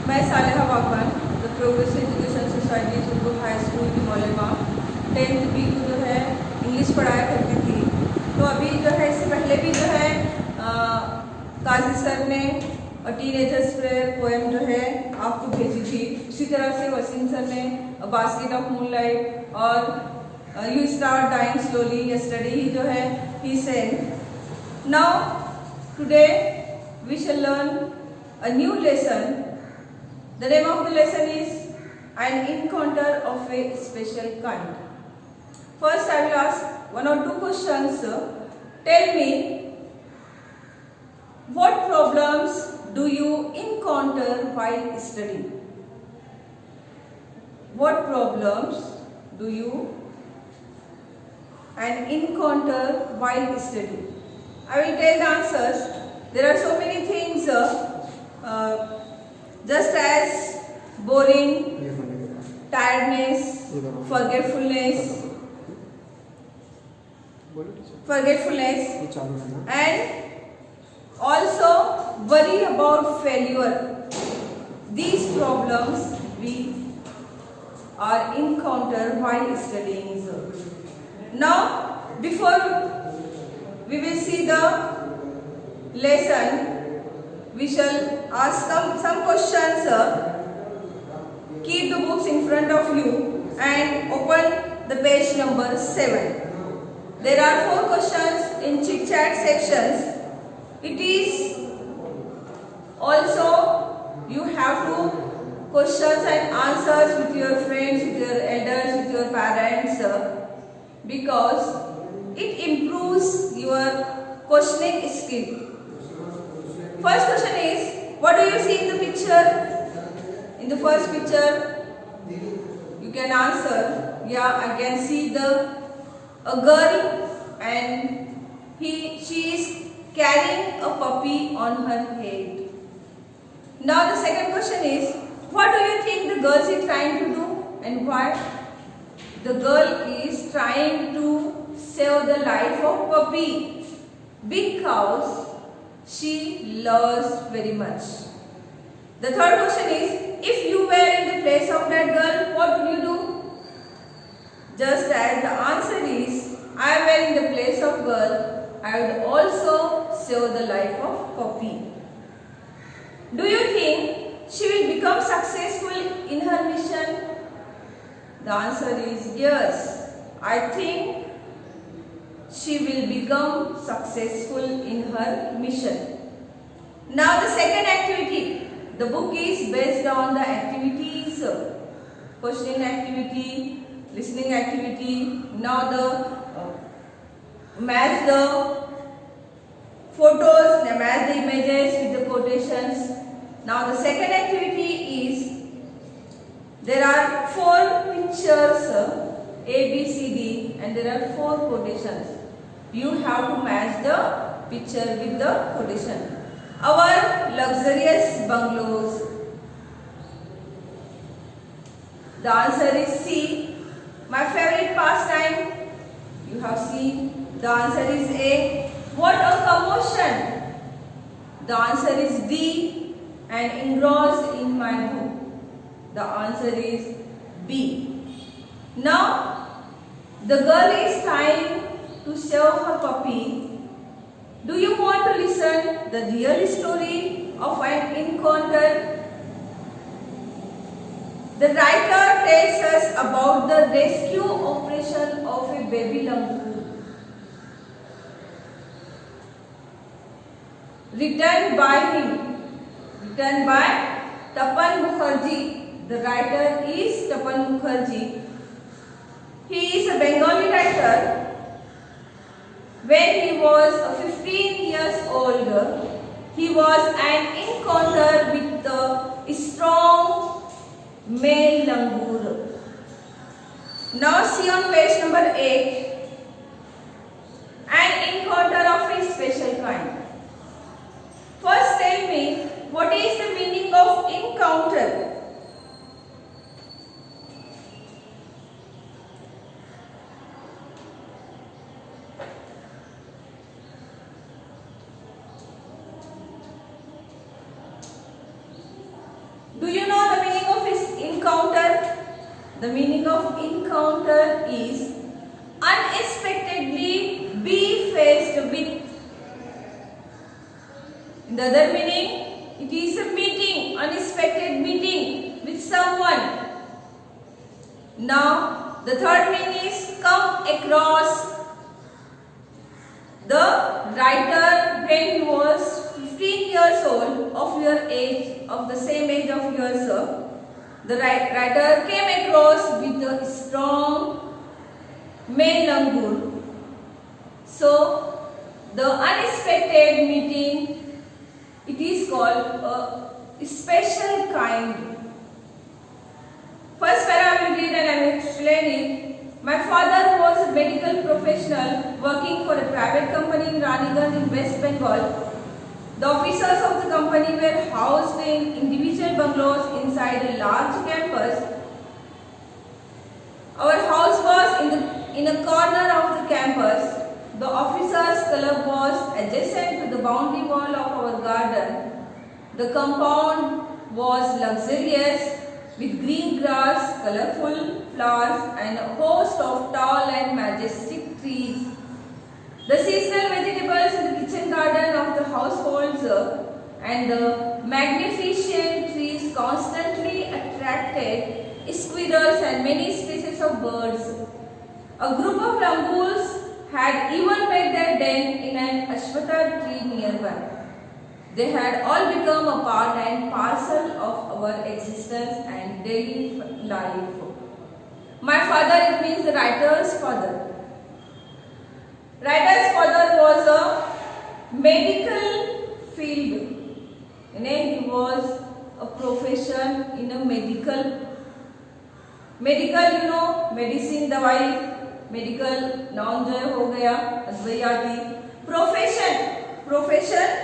मैं Saleha Bagwan the progressive education society Jubbu high school की मौलमा 10th बी को जो है इंग्लिश पढ़ाया करती थी। तो अभी जो है इससे पहले भी जो है काजी सर ने टीनेजर्स प्रेयर पोएम जो है आपको भेजी थी। उसी तरह से वसीम सर ने बास्केट ऑफ मूनलाइट और you start dying slowly yesterday ही जो है ही send. Now today we shall learn a new lesson. The name of the lesson is An Encounter of a Special Kind. First I will ask one or two questions. Tell me, what problems do you encounter while studying? What problems do you encounter while studying? I will tell the answers. There are so many things just as boring, tiredness, forgetfulness, and also worry about failure. These problems we are encounter while studying. Now, before we will see the lesson, we shall ask some questions. Keep the books in front of you and open the page number 7. There are 4 questions in chit chat sections. It is also you have to questions and answers with your friends, with your elders, with your parents, because it improves your questioning skill. First question is, what do you see in the picture? In the first picture, you can answer, yeah, I can see a girl and she is carrying a puppy on her head. Now the second question is, what do you think the girl is trying to do and why? The girl is trying to save the life of puppy because she loves very much. The third question is, if you were in the place of that girl, what would you do? Just as the answer is, I were in the place of girl, I would also save the life of puppy. Do you think she will become successful in her mission? The answer is yes. I think she will become successful in her mission. Now the second activity. The book is based on the activities, questioning activity, listening activity. Now the match the photos, match the images with the quotations. Now the second activity is, there are 4 pictures, A, B, C, D, and there are 4 quotations. You have to match the picture with the quotation. Our luxurious bungalows. The answer is C. My favorite pastime. You have C. The answer is A. What a commotion. The answer is D. And engrossed in my book. The answer is B. Now, the girl is trying to save her puppy. Do you want to listen the real story of an encounter? The writer tells us about the rescue operation of a baby langur. Written by him. Written by Tapan Mukherjee. The writer is Tapan Mukherjee. He is a Bengali writer. When he was 15 years old, he was an encounter with a strong male langur. Now see on page number 8, an encounter of a special kind. First tell me, what is the meaning of encounter? Do you The meaning of encounter is unexpectedly be faced with. In the other meaning, it is a meeting, unexpected meeting with someone. Now, the third meaning is come across. The writer, when he was 15 years old, of your age, of the same age of yours, the writer came across with a strong male langur. So, the unexpected meeting, it is called a special kind. First para I will read and I will explain it. My father was a medical professional working for a private company in Raniganj in West Bengal. The officers of the company were housed in individual bungalows inside a large campus. Our house was in a corner of the campus. The officers' club was adjacent to the boundary wall of our garden. The compound was luxurious with green grass, colorful flowers and a host of tall and majestic trees. The seasonal vegetables in the kitchen garden of the households and the magnificent trees constantly attracted squirrels and many species of birds. A group of langurs had even made their den in an ashwatha tree nearby. They had all become a part and parcel of our existence and daily life. My father, it means the writer's father. Writer's father was a medical field. He was a profession in a medical, medicine, दवाई, medical, noun जो हो गया, अद्वैयाती, profession,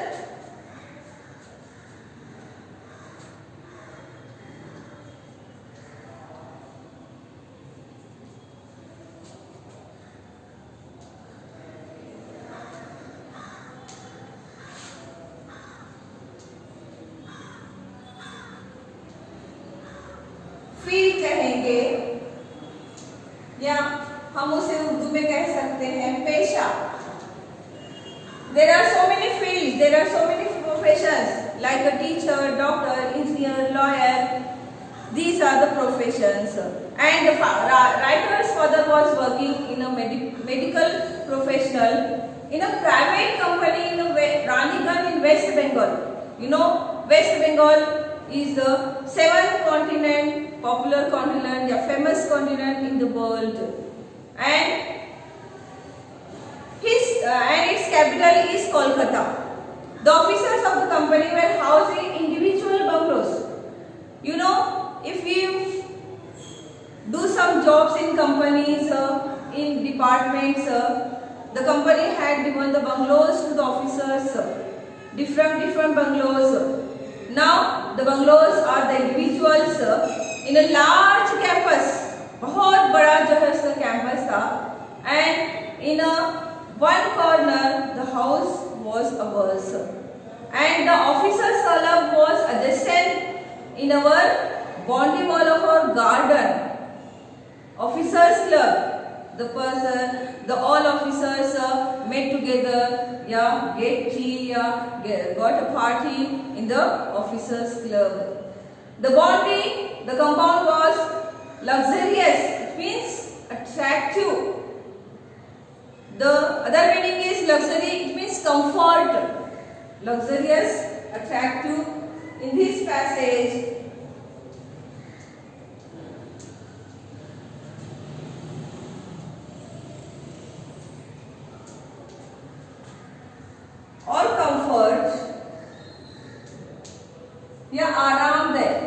field कहेंगे या हम उसे उर्दू में कह सकते हैं पेशा. There are so many fields, there are so many professions like a teacher, doctor, engineer, lawyer. These are the professions. And the writer's father was working in a medical professional in a private company in Raniganj in West Bengal. West Bengal is the seventh continent, popular continent, yeah, famous continent in the world, and its capital is Kolkata. The officers of the company were housed in individual bungalows. If you do some jobs in companies, in departments, the company had given the bungalows to the officers, different bungalows. Now the bungalows are the individuals in a large campus. बहुत बड़ा जो है उसका campus था, and in one corner the house was ours, and the officers' club was adjacent in our boundary wall of our garden. Officers' club, all officers met together, get tea, got a party in the officers' club. The compound was luxurious, it means attractive. The other meaning is luxury, it means comfort. Luxurious, attractive. In this passage, और comfort या आरामदायक.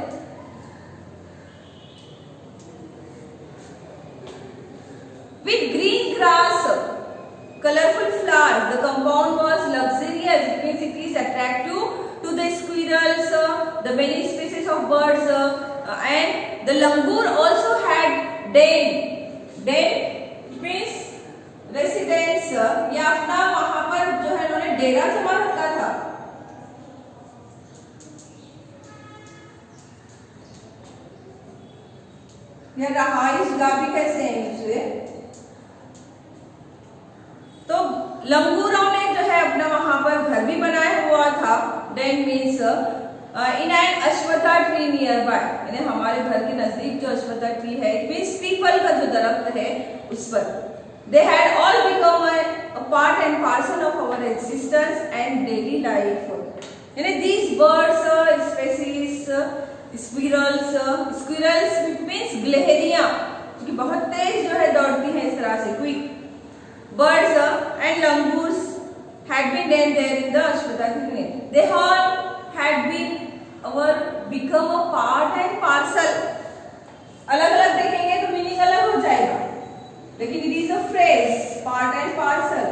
With green grass, colorful flowers, the compound was luxurious. It means it is attractive to the squirrels, the many species of birds, and the langur also had den. Den means residence, या अपना वहां पर जो है उन्होंने डेरा जमा रखा था. या रहाइश गाह भी कैसे हैं उसे। तो लंगूरों ने जो है अपना वहां पर घर भी बनाया हुआ था। Then means in an ashvattha tree nearby, यानी हमारे घर के नजदीक जो अश्वत्था ट्री है, इट मीन्स पीपल का जो दरख्त है उस पर। They had all become a part and parcel of our existence and daily life, यानी these birds species squirrels means गिलहरियां जो कि बहुत तेज जो है दौड़ती हैं इस तरह से, quick birds and langurs had been there in the Ashwatha tree. They all had become a part and parcel. अलग अलग देखेंगे तो मीनिंग अलग हो जाएगा, लेकिन it is a phrase part and parcel.